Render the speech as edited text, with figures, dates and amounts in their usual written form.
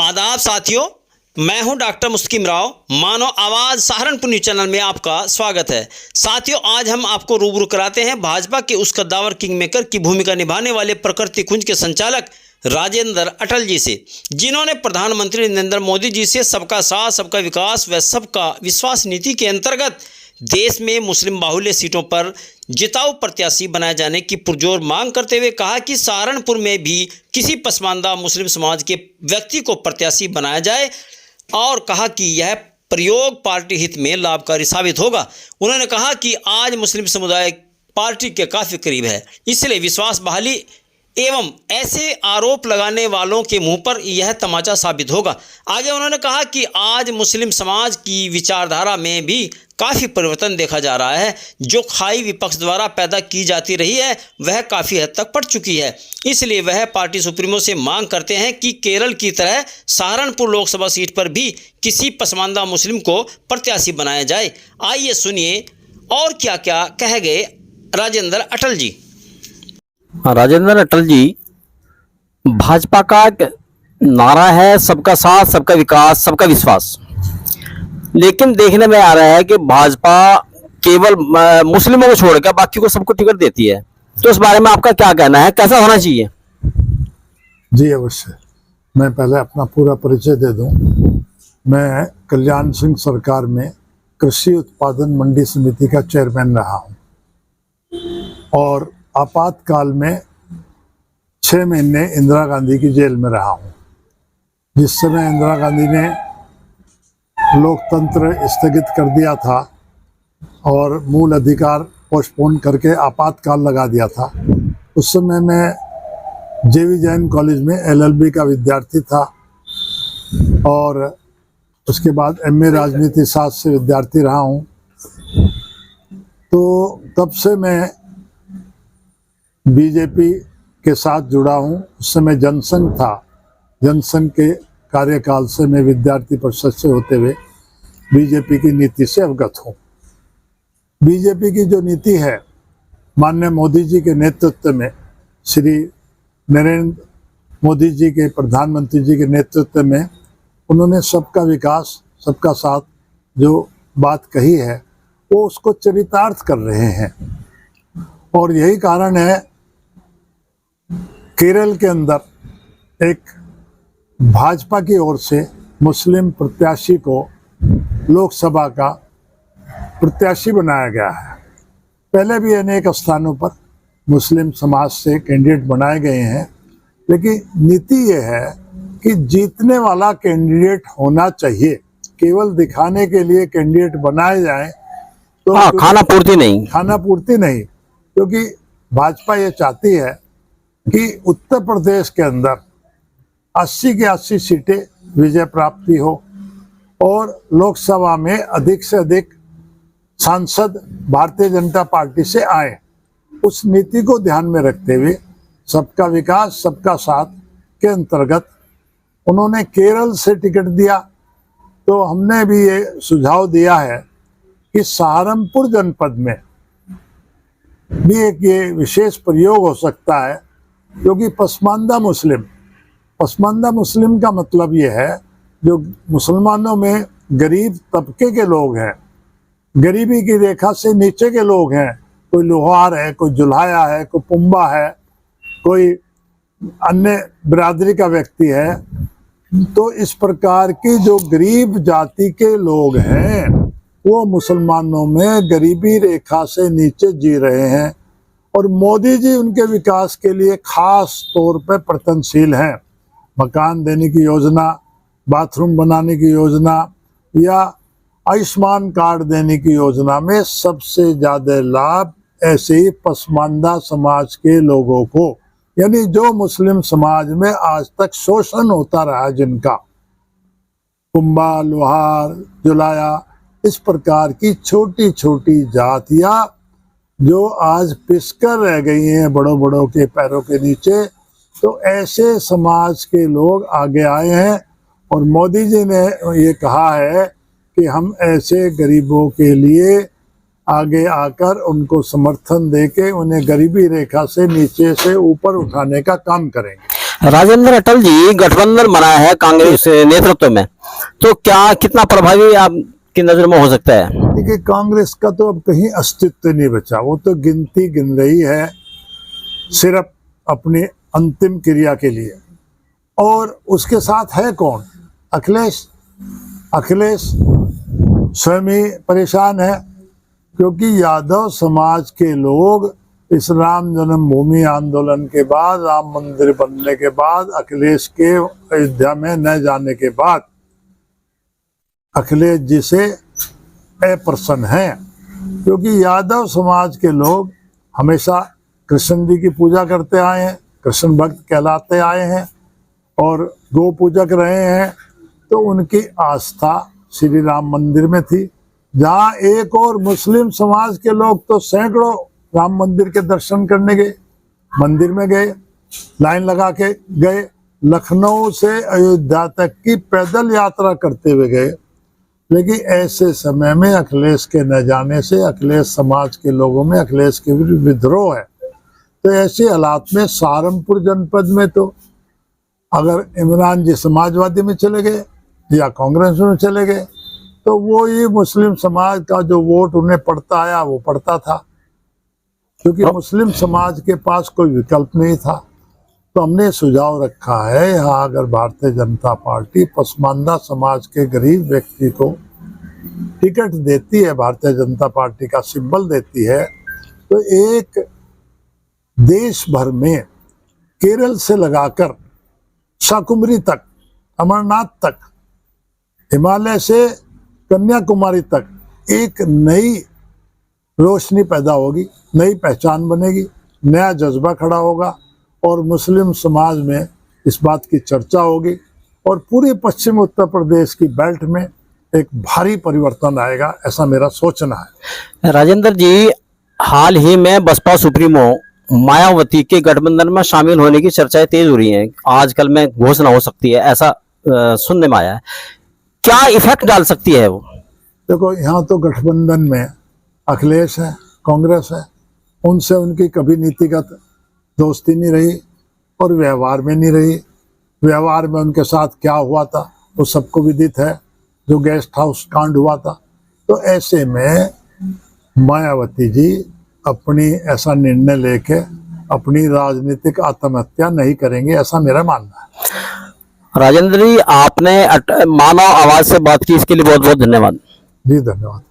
आदाब साथियों, मैं हूं डॉक्टर मुस्किम राव। मानव आवाज़ सहारनपुर न्यूज़ चैनल में आपका स्वागत है। साथियों, आज हम आपको रूबरू कराते हैं भाजपा के उस कद्दावर किंग मेकर की भूमिका निभाने वाले प्रकृति कुंज के संचालक राजेंद्र अटल जी से, जिन्होंने प्रधानमंत्री नरेंद्र मोदी जी से सबका साथ, सबका विकास व सबका विश्वास नीति के अंतर्गत देश में मुस्लिम बाहुल्य सीटों पर जिताऊ प्रत्याशी बनाए जाने की पुरजोर मांग करते हुए कहा कि सहारनपुर में भी किसी पसमानदा मुस्लिम समाज के व्यक्ति को प्रत्याशी बनाया जाए और कहा कि यह प्रयोग पार्टी हित में लाभकारी साबित होगा। उन्होंने कहा कि आज मुस्लिम समुदाय पार्टी के काफ़ी करीब है, इसलिए विश्वास बहाली एवं ऐसे आरोप लगाने वालों के मुंह पर यह तमाचा साबित होगा। आगे उन्होंने कहा कि आज मुस्लिम समाज की विचारधारा में भी काफ़ी परिवर्तन देखा जा रहा है। जो खाई विपक्ष द्वारा पैदा की जाती रही है वह काफ़ी हद तक पड़ चुकी है, इसलिए वह पार्टी सुप्रीमो से मांग करते हैं कि केरल की तरह सहारनपुर लोकसभा सीट पर भी किसी पसमानदा मुस्लिम को प्रत्याशी बनाया जाए। आइए सुनिए और क्या क्या कह गए राजेंद्र अटल जी। राजेंद्र अटल जी, भाजपा का एक नारा है सबका साथ, सबका विकास, सबका विश्वास, लेकिन देखने में आ रहा है कि भाजपा केवल मुस्लिमों को छोड़कर बाकी को सबको टिकट देती है। तो इस बारे में आपका क्या कहना है, कैसा होना चाहिए? जी अवश्य। मैं पहले अपना पूरा परिचय दे दूं। मैं कल्याण सिंह सरकार में कृषि उत्पादन मंडी समिति का चेयरमैन रहा हूं और आपातकाल में 6 महीने इंदिरा गांधी की जेल में रहा हूं। जिस समय इंदिरा गांधी ने लोकतंत्र स्थगित कर दिया था और मूल अधिकार पोस्टपोन करके आपातकाल लगा दिया था, उस समय मैं जेवी जैन कॉलेज में LLB का विद्यार्थी था और उसके बाद MA राजनीति शास्त्र से विद्यार्थी रहा हूं। तो तब से मैं बीजेपी के साथ जुड़ा हूं। उस समय जनसंघ था, जनसंघ के कार्यकाल से मैं विद्यार्थी परिषद से होते हुए बीजेपी की नीति से अवगत हूं। बीजेपी की जो नीति है, माननीय मोदी जी के नेतृत्व में, श्री नरेंद्र मोदी जी के प्रधानमंत्री जी के नेतृत्व में, उन्होंने सबका विकास, सबका साथ जो बात कही है वो उसको चरितार्थ कर रहे हैं। और यही कारण है केरल के अंदर एक भाजपा की ओर से मुस्लिम प्रत्याशी को लोकसभा का प्रत्याशी बनाया गया है। पहले भी अनेक स्थानों पर मुस्लिम समाज से कैंडिडेट बनाए गए हैं, लेकिन नीति ये है कि जीतने वाला कैंडिडेट होना चाहिए। केवल दिखाने के लिए कैंडिडेट बनाए जाएं तो खाना पूर्ति नहीं, क्योंकि भाजपा ये चाहती है कि उत्तर प्रदेश के अंदर 80 की 80 सीटें विजय प्राप्ति हो और लोकसभा में अधिक से अधिक सांसद भारतीय जनता पार्टी से आए। उस नीति को ध्यान में रखते हुए सबका विकास, सबका साथ के अंतर्गत उन्होंने केरल से टिकट दिया। तो हमने भी ये सुझाव दिया है कि सहारनपुर जनपद में भी एक ये विशेष प्रयोग हो सकता है, क्योंकि पसमानदा मुस्लिम का मतलब ये है जो मुसलमानों में गरीब तबके के लोग हैं, गरीबी की रेखा से नीचे के लोग हैं। कोई लोहार है, कोई जुल्हाया है, कोई पुम्बा है, कोई अन्य बिरादरी का व्यक्ति है। तो इस प्रकार की जो गरीब जाति के लोग हैं वो मुसलमानों में गरीबी रेखा से नीचे जी रहे हैं और मोदी जी उनके विकास के लिए खास तौर पर प्रयत्नशील हैं। मकान देने की योजना, बाथरूम बनाने की योजना या आयुष्मान कार्ड देने की योजना में सबसे ज़्यादा लाभ ऐसे ही पसमानदा समाज के लोगों को, यानी जो मुस्लिम समाज में आज तक शोषण होता रहा, जिनका कुंभा, लोहार, जुलाया, इस प्रकार की छोटी छोटी जातियां जो आज पिसकर रह गई हैं बड़ों बड़ों के पैरों के नीचे, तो ऐसे समाज के लोग आगे आए हैं और मोदी जी ने ये कहा है कि हम ऐसे गरीबों के लिए आगे आकर उनको समर्थन देके उन्हें गरीबी रेखा से नीचे से ऊपर उठाने का काम करेंगे। राजेंद्र अटल जी गठबंधन बनाया है कांग्रेस नेतृत्व में, तो क्या कितना प्रभावी आपकी नजर में हो सकता है? देखिए, कांग्रेस का तो अब कहीं अस्तित्व नहीं बचा। वो तो गिनती गिन रही है सिर्फ अपनी अंतिम क्रिया के लिए। और उसके साथ है कौन? अखिलेश। अखिलेश स्वयं ही परेशान है, क्योंकि यादव समाज के लोग इस राम जन्मभूमि आंदोलन के बाद, राम मंदिर बनने के बाद, अखिलेश के अयोध्या में न जाने के बाद अखिलेश जी से अप्रसन्न हैं, क्योंकि यादव समाज के लोग हमेशा कृष्ण जी की पूजा करते आए हैं, कृष्ण भक्त कहलाते आए हैं और गौ पूजक रहे हैं। तो उनकी आस्था श्री राम मंदिर में थी, जहाँ एक और मुस्लिम समाज के लोग तो सैकड़ों राम मंदिर के दर्शन करने गए, मंदिर में गए, लाइन लगा के गए, लखनऊ से अयोध्या तक की पैदल यात्रा करते हुए गए। लेकिन ऐसे समय में अखिलेश के न जाने से अखिलेश समाज के लोगों में अखिलेश के विरुद्ध विद्रोह है। तो ऐसे हालात में सहारनपुर जनपद में तो अगर इमरान जी समाजवादी में चले गए या कांग्रेस में चले गए, तो वो ही मुस्लिम समाज का जो वोट उन्हें पड़ता आया वो पड़ता था, क्योंकि मुस्लिम समाज के पास कोई विकल्प नहीं था। तो हमने सुझाव रखा है, यहाँ अगर भारतीय जनता पार्टी पसमानदा समाज के गरीब व्यक्ति को टिकट देती है, भारतीय जनता पार्टी का सिंबल देती है, तो एक देश भर में केरल से लगाकर शाकुंभरी तक, अमरनाथ तक, हिमालय से कन्याकुमारी तक एक नई रोशनी पैदा होगी, नई पहचान बनेगी, नया जज्बा खड़ा होगा और मुस्लिम समाज में इस बात की चर्चा होगी और पूरे पश्चिम उत्तर प्रदेश की बेल्ट में एक भारी परिवर्तन आएगा, ऐसा मेरा सोचना है। राजेंद्र जी, हाल ही में बसपा सुप्रीमो मायावती के गठबंधन में शामिल होने की चर्चाएं तेज हो रही हैं, आजकल में घोषणा हो सकती है, ऐसा सुनने में आया है। क्या इफेक्ट डाल सकती है वो? देखो, यहाँ तो गठबंधन में अखिलेश है, कांग्रेस है, उनसे उनकी कभी नीतिगत दोस्ती नहीं रही और व्यवहार में नहीं रही। व्यवहार में उनके साथ क्या हुआ था वो सबको विदित है, जो गेस्ट हाउस कांड हुआ था। तो ऐसे में मायावती जी अपनी ऐसा निर्णय लेके अपनी राजनीतिक आत्महत्या नहीं करेंगे, ऐसा मेरा मानना है। राजेंद्र जी, आपने मानव आवाज से बात की, इसके लिए बहुत बहुत धन्यवाद। जी धन्यवाद।